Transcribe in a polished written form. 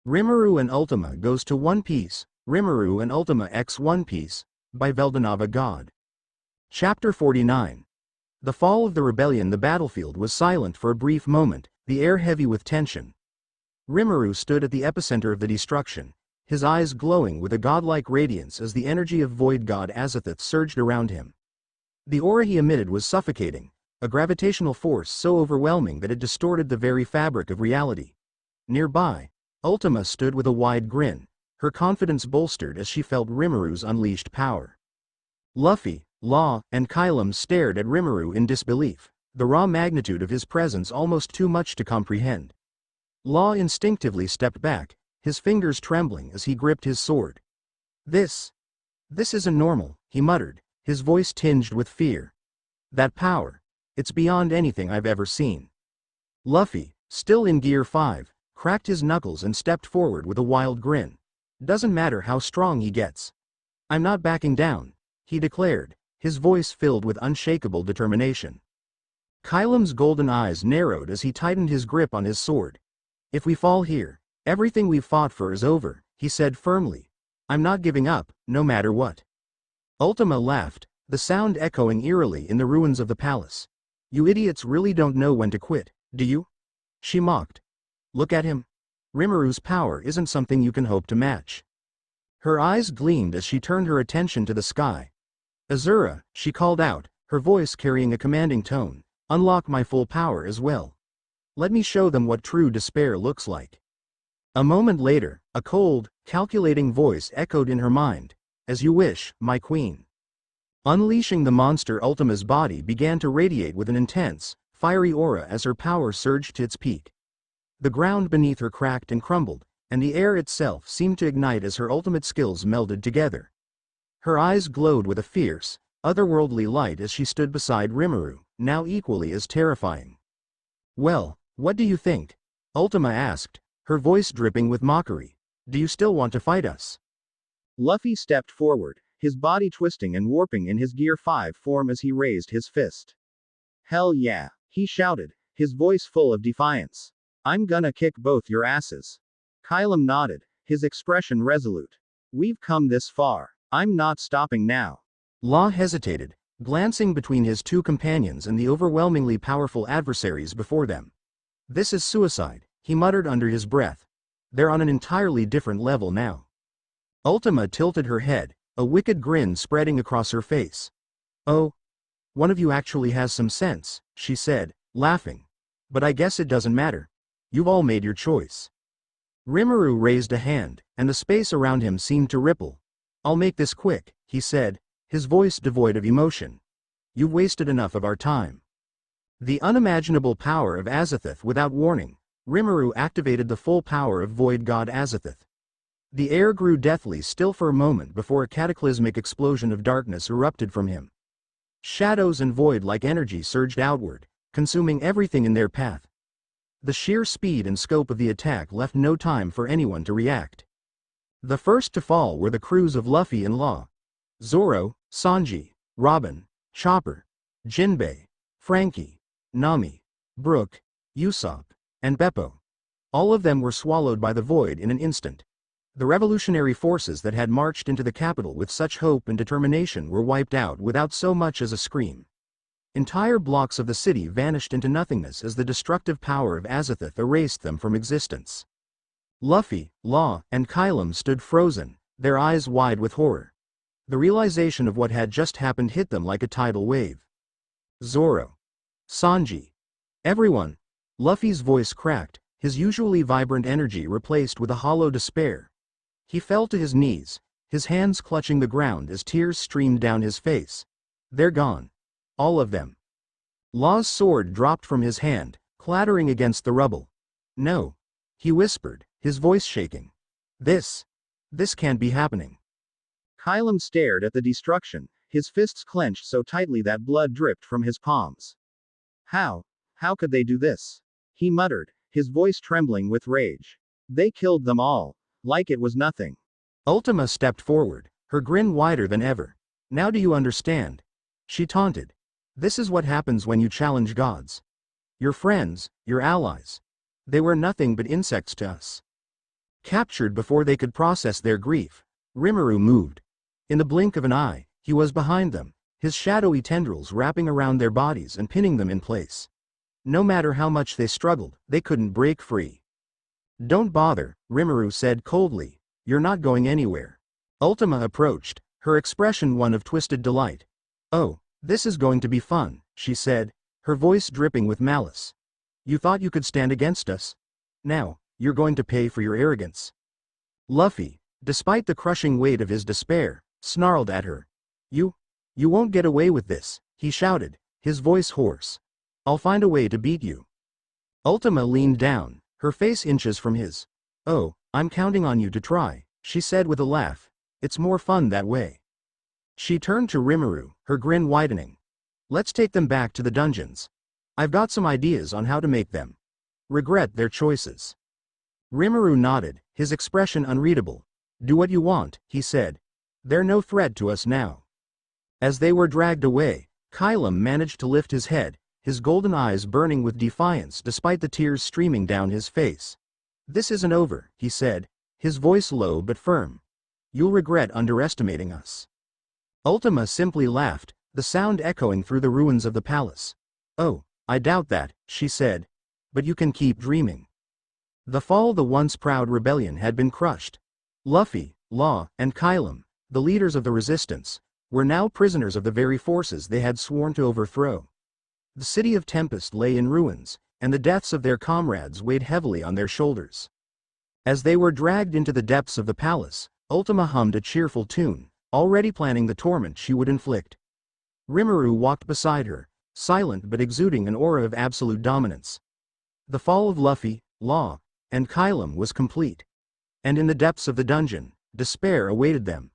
Rimuru and Ultima goes to One Piece, Rimuru and Ultima x One Piece, by Veldanava-God. Chapter 49. The fall of the rebellion. The battlefield was silent for a brief moment, the air heavy with tension. Rimuru stood at the epicenter of the destruction, his eyes glowing with a godlike radiance as the energy of void god Azathoth surged around him. The aura he emitted was suffocating, a gravitational force so overwhelming that it distorted the very fabric of reality. Nearby, Ultima stood with a wide grin, her confidence bolstered as she felt Rimuru's unleashed power. Luffy, Law, and Kylum stared at Rimuru in disbelief, the raw magnitude of his presence almost too much to comprehend. Law instinctively stepped back, his fingers trembling as he gripped his sword. This isn't normal," he muttered, his voice tinged with fear. "That power, it's beyond anything I've ever seen." Luffy, still in Gear 5, cracked his knuckles and stepped forward with a wild grin. "Doesn't matter how strong he gets. I'm not backing down," he declared, his voice filled with unshakable determination. Kylum's golden eyes narrowed as he tightened his grip on his sword. "If we fall here, everything we've fought for is over," he said firmly. "I'm not giving up, no matter what." Ultima laughed, the sound echoing eerily in the ruins of the palace. "You idiots really don't know when to quit, do you?" she mocked. "Look at him. Rimuru's power isn't something you can hope to match." Her eyes gleamed as she turned her attention to the sky. "Azura," she called out, her voice carrying a commanding tone, "unlock my full power as well. Let me show them what true despair looks like." A moment later, a cold, calculating voice echoed in her mind, "As you wish, my queen." Unleashing the monster, Ultima's body began to radiate with an intense, fiery aura as her power surged to its peak. The ground beneath her cracked and crumbled, and the air itself seemed to ignite as her ultimate skills melded together. Her eyes glowed with a fierce, otherworldly light as she stood beside Rimuru, now equally as terrifying. "Well, what do you think?" Ultima asked, her voice dripping with mockery. "Do you still want to fight us?" Luffy stepped forward, his body twisting and warping in his Gear 5 form as he raised his fist. "Hell yeah," he shouted, his voice full of defiance. "I'm gonna kick both your asses." Kylum nodded, his expression resolute. "We've come this far. I'm not stopping now." Law hesitated, glancing between his two companions and the overwhelmingly powerful adversaries before them. "This is suicide," he muttered under his breath. "They're on an entirely different level now." Ultima tilted her head, a wicked grin spreading across her face. "Oh, one of you actually has some sense," she said, laughing. "But I guess it doesn't matter. You've all made your choice." Rimuru raised a hand, and the space around him seemed to ripple. "I'll make this quick," he said, his voice devoid of emotion. "You've wasted enough of our time." The unimaginable power of Azathoth. Without warning, Rimuru activated the full power of void god Azathoth. The air grew deathly still for a moment before a cataclysmic explosion of darkness erupted from him. Shadows and void-like energy surged outward, consuming everything in their path. The sheer speed and scope of the attack left no time for anyone to react. The first to fall were the crews of Luffy and Law. Zoro, Sanji, Robin, Chopper, Jinbei, Frankie, Nami, Brook, Usopp, and Beppo. All of them were swallowed by the void in an instant. The revolutionary forces that had marched into the capital with such hope and determination were wiped out without so much as a scream. Entire blocks of the city vanished into nothingness as the destructive power of Azathoth erased them from existence. Luffy, Law, and Kylum stood frozen, their eyes wide with horror. The realization of what had just happened hit them like a tidal wave. "Zoro. Sanji. Everyone." Luffy's voice cracked, his usually vibrant energy replaced with a hollow despair. He fell to his knees, his hands clutching the ground as tears streamed down his face. "They're gone. All of them." Law's sword dropped from his hand, clattering against the rubble. "No," he whispered, his voice shaking. This can't be happening." Kylum stared at the destruction, his fists clenched so tightly that blood dripped from his palms. How could they do this?" he muttered, his voice trembling with rage. "They killed them all, like it was nothing." Ultima stepped forward, her grin wider than ever. "Now do you understand?" she taunted. "This is what happens when you challenge gods. Your friends, your allies. They were nothing but insects to us." Captured before they could process their grief, Rimuru moved. In the blink of an eye, he was behind them, his shadowy tendrils wrapping around their bodies and pinning them in place. No matter how much they struggled, they couldn't break free. "Don't bother," Rimuru said coldly. "You're not going anywhere." Ultima approached, her expression one of twisted delight. "Oh, this is going to be fun," she said, her voice dripping with malice. "You thought you could stand against us? Now, you're going to pay for your arrogance." Luffy, despite the crushing weight of his despair, snarled at her. You won't get away with this," he shouted, his voice hoarse. "I'll find a way to beat you." Ultima leaned down, her face inches from his. "Oh, I'm counting on you to try," she said with a laugh. "It's more fun that way." She turned to Rimuru, her grin widening. "Let's take them back to the dungeons. I've got some ideas on how to make them regret their choices." Rimuru nodded, his expression unreadable. "Do what you want," he said. "They're no threat to us now." As they were dragged away, Kylum managed to lift his head, his golden eyes burning with defiance despite the tears streaming down his face. "This isn't over," he said, his voice low but firm. "You'll regret underestimating us." Ultima simply laughed, the sound echoing through the ruins of the palace. "Oh, I doubt that," she said. "But you can keep dreaming." The fall of the once proud rebellion had been crushed. Luffy, Law, and Kylum, the leaders of the resistance, were now prisoners of the very forces they had sworn to overthrow. The city of Tempest lay in ruins, and the deaths of their comrades weighed heavily on their shoulders. As they were dragged into the depths of the palace, Ultima hummed a cheerful tune, already planning the torment she would inflict. Rimuru walked beside her, silent but exuding an aura of absolute dominance. The fall of Luffy, Law, and Kylum was complete. And in the depths of the dungeon, despair awaited them.